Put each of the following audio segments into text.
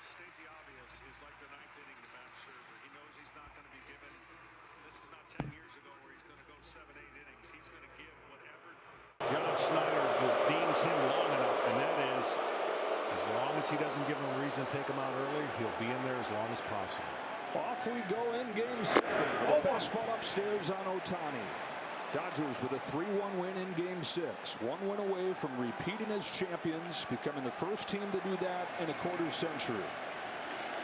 state the obvious, is like the ninth inning to Max Scherzer. He knows he's not going to be given. This is not 10 years ago where he's going to go 7, 8 innings. He's going to give whatever. John Schneider just deems him long enough, and that is, as long as he doesn't give him a reason to take him out early, he'll be in there as long as possible. Off we go in Game 7. The fastball upstairs on Ohtani. Dodgers with a 3-1 win in Game 6. 1 win away from repeating as champions, becoming the first team to do that in a quarter century.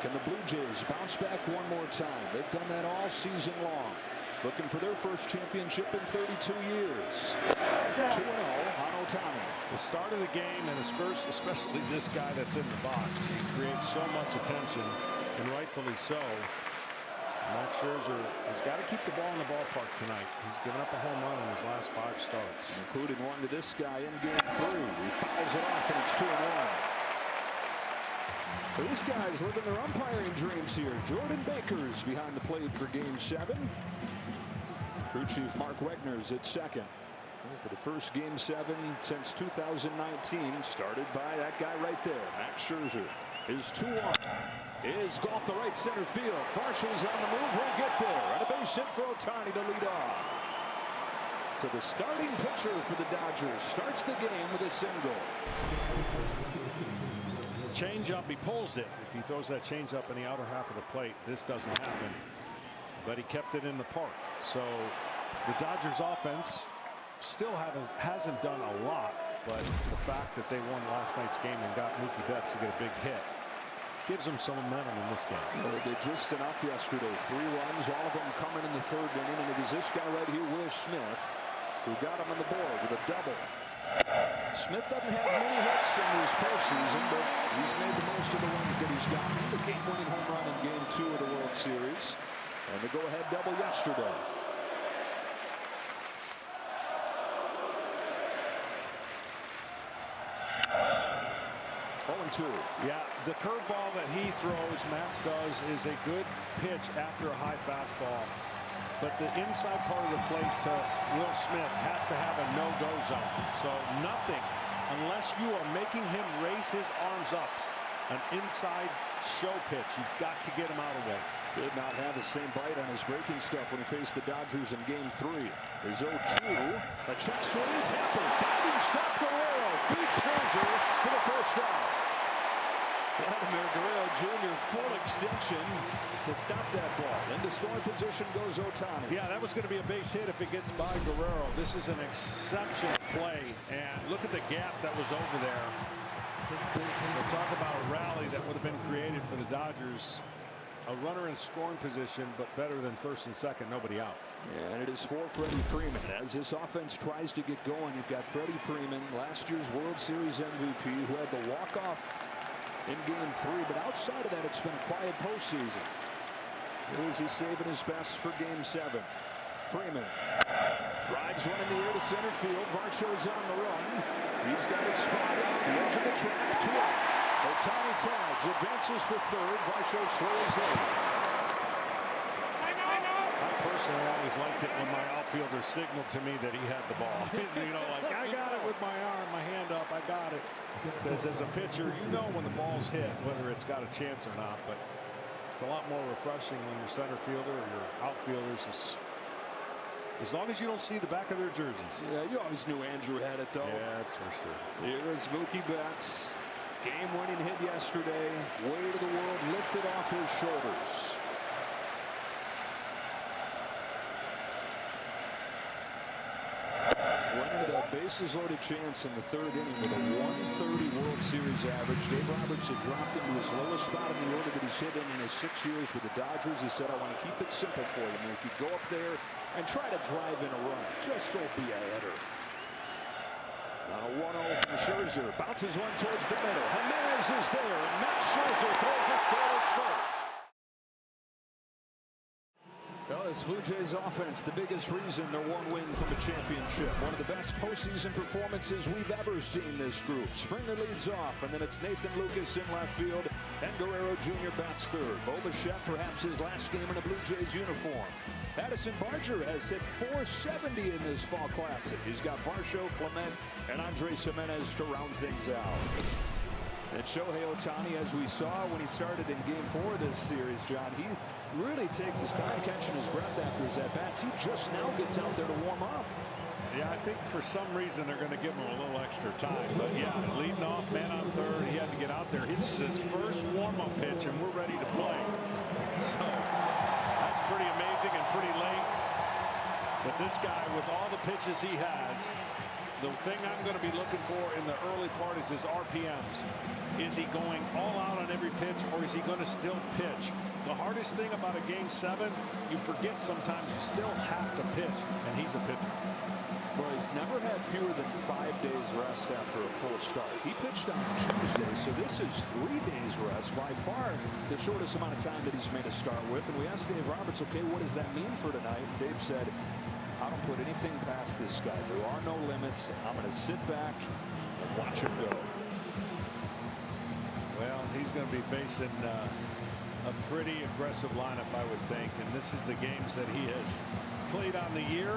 Can the Blue Jays bounce back one more time? They've done that all season long. Looking for their first championship in 32 years. 2-0 on Ohtani. The start of the game and the Spurs, especially this guy that's in the box, he creates so much attention, and rightfully so. Max Scherzer has got to keep the ball in the ballpark tonight. He's given up a home run in his last 5 starts. Including one to this guy in Game 3. He fouls it off, and it's 2-1. These guys living their umpiring dreams here. Jordan Baker's behind the plate for Game 7. Crew chief Mark Wegner's at second. For the first Game 7 since 2019, started by that guy right there, Max Scherzer. His 2-1 is golf to right center field. Varshall's on the move. He'll get there. And a base hit for Ohtani to lead off. So the starting pitcher for the Dodgers starts the game with a single. Changeup, he pulls it. If he throws that changeup in the outer half of the plate, this doesn't happen. But he kept it in the park. So the Dodgers offense still hasn't done a lot, but the fact that they won last night's game and got Mookie Betts to get a big hit gives them some momentum in this game. They did just enough yesterday. 3 runs, all of them coming in the 3rd inning, and it was this guy right here, Will Smith, who got him on the board with a double. Smith doesn't have many hits in this postseason, but he's made the most of the ones that he's gotten. The game-winning home run in Game 2 of the World Series, and the go-ahead double yesterday. 0-2. Yeah, the curveball that he throws, Max does, is a good pitch after a high fastball. But the inside part of the plate to Will Smith has to have a no-go zone. So nothing, unless you are making him raise his arms up. An inside show pitch. You've got to get him out of there. Did not have the same bite on his breaking stuff when he faced the Dodgers in Game 3. There's 0-2. A check swing, Tapper, diving stop, Guerrero, feeds Scherzer for the first out. Vladimir Guerrero Jr. full extension to stop that ball. Into scoring position goes Ohtani. Yeah, that was going to be a base hit if it gets by Guerrero. This is an exceptional play, and look at the gap that was over there. So talk about a rally that would have been created for the Dodgers. A runner in scoring position, but better than first and second, nobody out. Yeah, and it is for Freddie Freeman. As this offense tries to get going, you've got Freddie Freeman, last year's World Series MVP, who had the walk-off in Game 3. But outside of that, it's been a quiet postseason. Here is he saving his best for Game 7. Freeman drives one in the air to center field. Varshall's on the run. He's got it spotted. The edge of the track. 2 out. Ohtani tags, advances for 3rd. Varshall throws late. I personally always liked it when my outfielder signaled to me that he had the ball. You know, like, I got it with my arm, my hand up, I got it. Because as a pitcher, you know when the ball's hit, whether it's got a chance or not. But it's a lot more refreshing when your center fielder or your outfielders as long as you don't see the back of their jerseys. Yeah, you always knew Andrew had it, though. Yeah, that's for sure. Here is Mookie Betts. Game-winning hit yesterday. Weight of the world lifted off his shoulders. Winning a bases-loaded chance in the 3rd inning with a 130 World Series average. Dave Roberts had dropped into his lowest spot in the order that he's hit in his 6 years with the Dodgers. He said, I want to keep it simple for you, Mookie. Go up there and try to drive in a run. Just go be a hitter. Now 1-0 from Scherzer. Bounces one towards the middle. Jimenez is there, and Max Scherzer throws a scoreless first. Well, this Blue Jays offense, the biggest reason they're 1 win from a championship. One of the best postseason performances we've ever seen this group. Springer leads off, and then it's Nathan Lucas in left field, and Guerrero Jr. bats 3rd. Bo Bichette, perhaps his last game in a Blue Jays uniform. Addison Barger has hit .470 in this fall classic. He's got Varsho, Clement, and Andres Jimenez to round things out. And Shohei Ohtani, as we saw when he started in Game 4 of this series, John, he really takes his time catching his breath after his at-bats. He just now gets out there to warm up. Yeah, I think for some reason they're going to give him a little extra time. But yeah, leading off, man on third, he had to get out there. This is his first warm-up pitch, and we're ready to play. So that's pretty amazing and pretty late. But this guy, with all the pitches he has, the thing I'm going to be looking for in the early part is his RPMs. Is he going all out on every pitch, or is he going to still pitch? The hardest thing about a Game 7, you forget sometimes you still have to pitch, and he's a pitcher. Well, he's never had fewer than 5 days rest after a full start. He pitched on Tuesday, so this is 3 days rest, by far the shortest amount of time that he's made a start with. And we asked Dave Roberts, okay, what does that mean for tonight? And Dave said, I don't put anything past this guy. There are no limits. I'm going to sit back and watch him go. Well, he's going to be facing a pretty aggressive lineup, I would think. And this is the games that he has played on the year,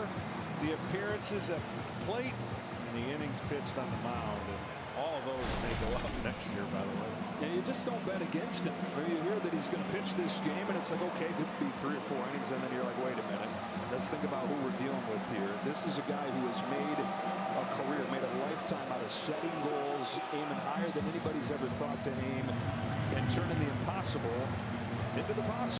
the appearances at the plate, and the innings pitched on the mound. And all of those may go up next year, by the way. And you just don't bet against him. I mean, you hear that he's going to pitch this game, and it's like, okay, could be 3 or 4 innings, and then you're like, wait a minute. Let's think about who we're dealing with here. This is a guy who has made a career, made a lifetime out of setting goals, aiming higher than anybody's ever thought to aim, and turning the impossible into the possible.